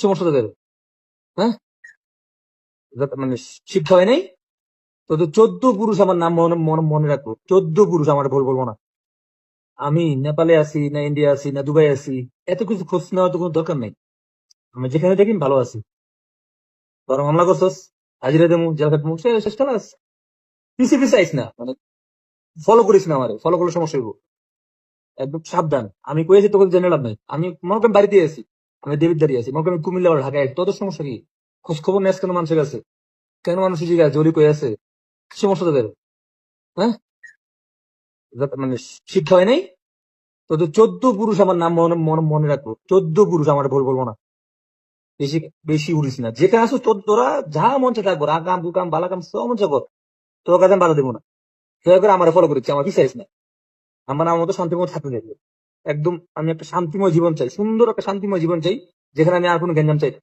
সমস্যা তোদের? হ্যাঁ, মানে শিক্ষা হয় নাই? তোদের 14 পুরুষ আমার নাম মনে মনে মনে রাখবো। 14 পুরুষ আমার ভুল বলবো না। আমি নেপালে আছি না, ইন্ডিয়া আছি না, দুবাই আছি, এত কিছু খোঁজ নেওয়ার তো কোনো দরকার নাই। আমি যেখানে দেখি ভালো আছি। বরং মামলা করছস, হাজিরা দেবো, জেল খাটবো, শেষ খালাস। পিছিয়ে পিছিয়ে আইস না, মানে ফলো করিস না, আমারে ফলো করলে সমস্যা হইব। একদম সাবধান। আমি কয়েছি তোকে জেনে লাভ নাই। আমি মনে করি বাড়িতে আছি, আমি দেবিদ্বারি আছি, মনে করি আমি কুমিল্লা বা ঢাকায় আছি। তোদের সমস্যা কি? খোঁজ খবর নেস কেন মানুষের কাছে? কেন মানুষের জিজ্ঞাসা জরি কই আছে? কি সমস্যা তোদের? হ্যাঁ, মানে শিক্ষা হয় নাই? তোদের 14 পুরুষ আমার নাম মনে মনে মনে রাখবো। 14 পুরুষ আমার ভুল বলবো না। বেশি বেশি উড়িস না। যেখানে আসো তোরা যা মন চায় থাকবো, রাগ কাম কুকাম বালা কাম সব মন চায় কর। তোর কাছে আমি বাধা দেবো না। দয়া করে আমার ফলো করেছি, আমার পিছাইস না। আমার মতো শান্তিময় থাকতে দেখবে। একদম আমি একটা শান্তিময় জীবন চাই, সুন্দর একটা শান্তিময় জীবন চাই, যেখানে আমি আর কোনো গ্যাঞ্জাম চাই না।